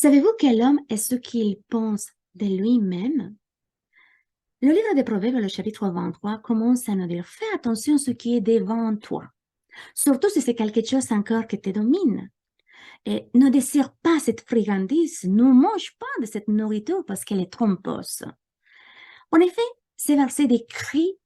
Savez-vous que l'homme est ce qu'il pense de lui-même? Le livre des Proverbes, le chapitre 23, commence à nous dire, fais attention à ce qui est devant toi, surtout si c'est quelque chose encore qui te domine. Et ne désire pas cette friandise, ne mange pas de cette nourriture parce qu'elle est trompeuse. En effet, ces versets décrivent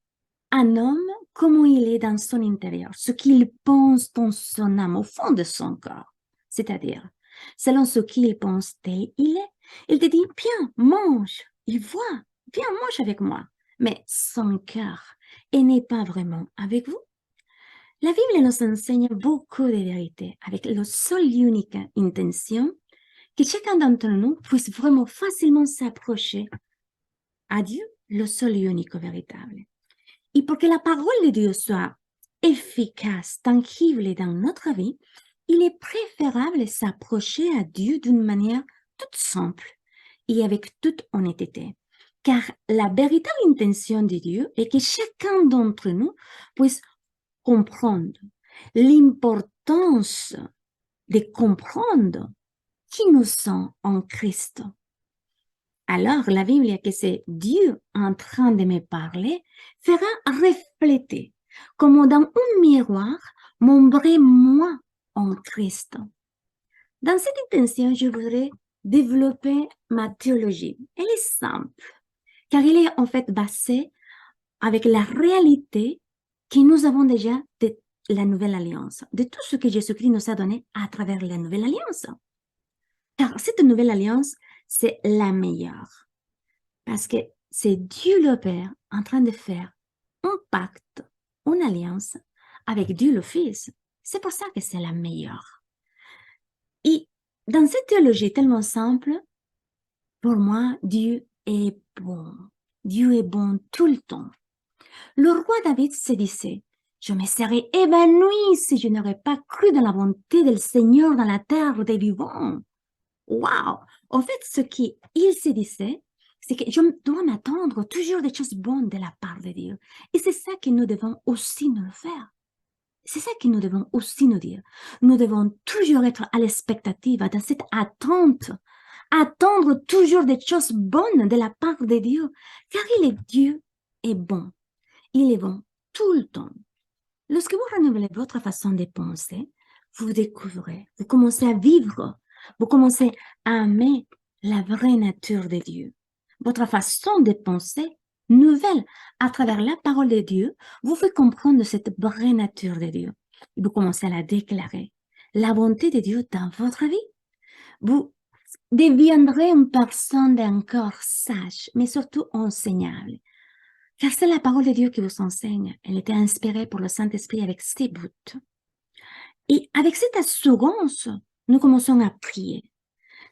un homme comment il est dans son intérieur, ce qu'il pense dans son âme, au fond de son corps. C'est-à-dire, selon ce qu'il pense tel il est, il te dit, viens, mange, il voit, viens, mange avec moi. Mais son cœur, il n'est pas vraiment avec vous. La Bible nous enseigne beaucoup de vérités avec la seule et unique intention que chacun d'entre nous puisse vraiment facilement s'approcher à Dieu, le seul et unique véritable. Et pour que la parole de Dieu soit efficace, tangible dans notre vie, il est préférable de s'approcher à Dieu d'une manière toute simple et avec toute honnêteté. Car la véritable intention de Dieu est que chacun d'entre nous puisse comprendre l'importance de comprendre qui nous sommes en Christ. Alors, la Bible, que c'est Dieu en train de me parler, fera refléter, comme dans un miroir, mon vrai moi en Christ. Dans cette intention, je voudrais développer ma théologie. Elle est simple, car elle est en fait basée avec la réalité que nous avons déjà de la Nouvelle Alliance, de tout ce que Jésus-Christ nous a donné à travers la Nouvelle Alliance. Car cette Nouvelle Alliance, c'est la meilleure. Parce que c'est Dieu le Père en train de faire un pacte, une alliance avec Dieu le Fils. C'est pour ça que c'est la meilleure. Et dans cette théologie tellement simple, pour moi, Dieu est bon. Dieu est bon tout le temps. Le roi David se disait, je me serais évanoui si je n'aurais pas cru dans la bonté du Seigneur dans la terre des vivants. Waouh! En fait, ce qu'il se disait, c'est que je dois m'attendre toujours des choses bonnes de la part de Dieu. Et c'est ça que nous devons aussi nous faire. C'est ça que nous devons aussi nous dire. Nous devons toujours être à l'expectative, dans cette attente, attendre toujours des choses bonnes de la part de Dieu, car Dieu est bon. Il est bon tout le temps. Lorsque vous renouvelez votre façon de penser, vous découvrez, vous commencez à vivre, vous commencez à aimer la vraie nature de Dieu. Votre façon de penser nouvelle à travers la parole de Dieu vous fait comprendre cette vraie nature de Dieu. Vous commencez à la déclarer. La bonté de Dieu dans votre vie. Vous deviendrez une personne encore sage, mais surtout enseignable. Car c'est la parole de Dieu qui vous enseigne. Elle était inspirée pour le Saint-Esprit avec ses buts. Et avec cette assurance, nous commençons à prier.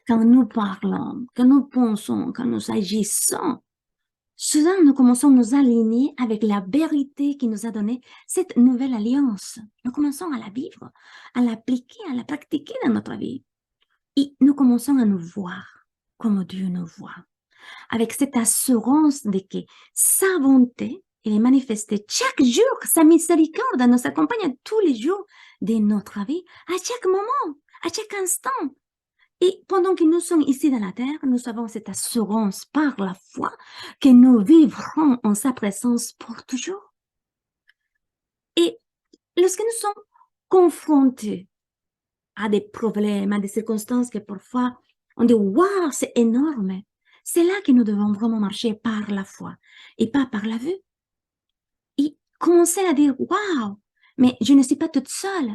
Quand nous parlons, quand nous pensons, quand nous agissons, soudain nous commençons à nous aligner avec la vérité qui nous a donné cette nouvelle alliance. Nous commençons à la vivre, à l'appliquer, à la pratiquer dans notre vie. Et nous commençons à nous voir comme Dieu nous voit. Avec cette assurance de que sa bonté, elle est manifestée chaque jour, sa miséricorde nous accompagne tous les jours de notre vie, à chaque moment, à chaque instant. Et pendant que nous sommes ici dans la terre, nous avons cette assurance par la foi que nous vivrons en sa présence pour toujours. Et lorsque nous sommes confrontés à des problèmes, à des circonstances que parfois on dit « Waouh, c'est énorme !» C'est là que nous devons vraiment marcher par la foi et pas par la vue. Et commencer à dire « Waouh, mais je ne suis pas toute seule.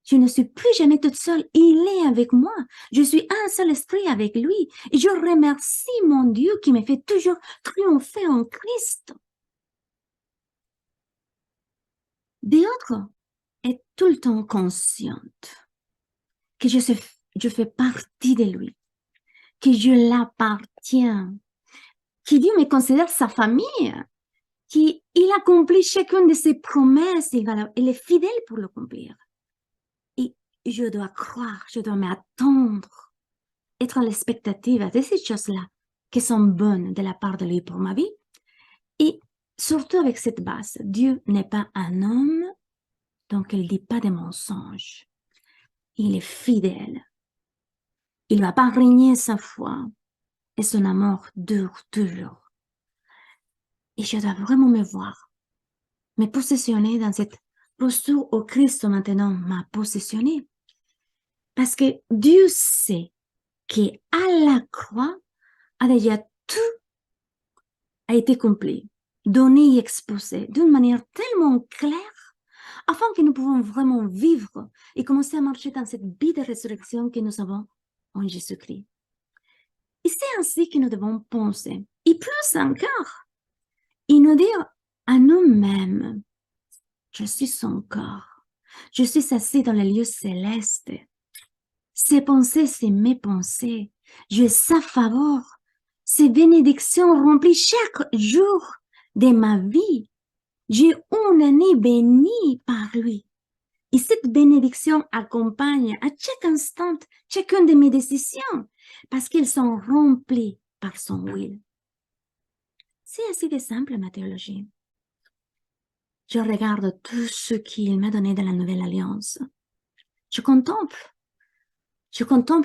Je ne suis plus jamais toute seule. Il est avec moi. Je suis un seul esprit avec lui. Et je remercie mon Dieu qui me fait toujours triompher en Christ. » D'autres est tout le temps consciente que je fais partie de lui, que je l'appartiens, que Dieu me considère sa famille, qu'il accomplit chacune de ses promesses, il est fidèle pour l'accomplir. Et je dois croire, je dois m'attendre, être à l'expectative de ces choses-là qui sont bonnes de la part de lui pour ma vie. Et surtout avec cette base, Dieu n'est pas un homme, donc il ne dit pas de mensonges. Il est fidèle. Il ne va pas régner sa foi et son amour dure toujours. Et je dois vraiment me voir, me positionner dans cette posture où Christ maintenant m'a positionné. Parce que Dieu sait qu'à la croix, a déjà tout a été complet, donné et exposé d'une manière tellement claire, afin que nous pouvons vraiment vivre et commencer à marcher dans cette vie de résurrection que nous avons en Jésus-Christ. Et c'est ainsi que nous devons penser. Et plus encore, et nous dire à nous-mêmes, je suis son corps, je suis assis dans les lieux célestes. Ses pensées, c'est mes pensées. Je suis sa faveur. Ses bénédictions remplissent chaque jour de ma vie. J'ai une année bénie par lui. Et cette bénédiction accompagne à chaque instant chacune de mes décisions parce qu'elles sont remplies par son will. C'est assez de simple, ma théologie. Je regarde tout ce qu'il m'a donné de la nouvelle alliance. Je contemple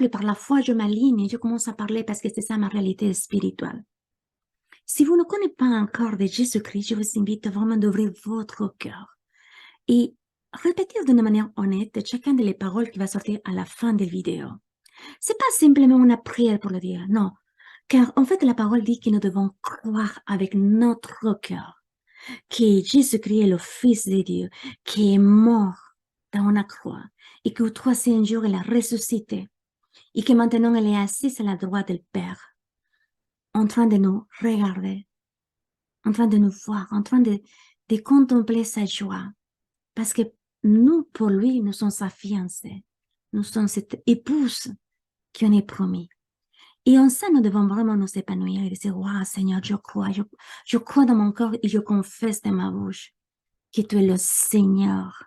et par la foi, je m'aligne et je commence à parler parce que c'est ça ma réalité spirituelle. Si vous ne connaissez pas encore de Jésus-Christ, je vous invite vraiment d'ouvrir votre cœur et répéter d'une manière honnête chacune des paroles qui va sortir à la fin de la vidéo. C'est pas simplement une prière pour le dire, non. Car en fait, la parole dit que nous devons croire avec notre cœur que Jésus-Christ est le Fils de Dieu, qui est mort dans la croix et qu'au troisième jour, il a ressuscité et que maintenant, il est assis à la droite du Père, en train de nous regarder, en train de nous voir, en train de contempler sa joie. Parce que nous, pour lui, nous sommes sa fiancée. Nous sommes cette épouse qu'on est promis. Et en ça, nous devons vraiment nous épanouir et dire, waouh, Seigneur, je crois dans mon corps et je confesse de ma bouche que tu es le Seigneur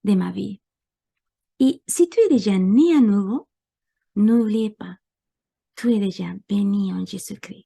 de ma vie. Et si tu es déjà né à nouveau, n'oubliez pas, tu es déjà béni en Jésus-Christ.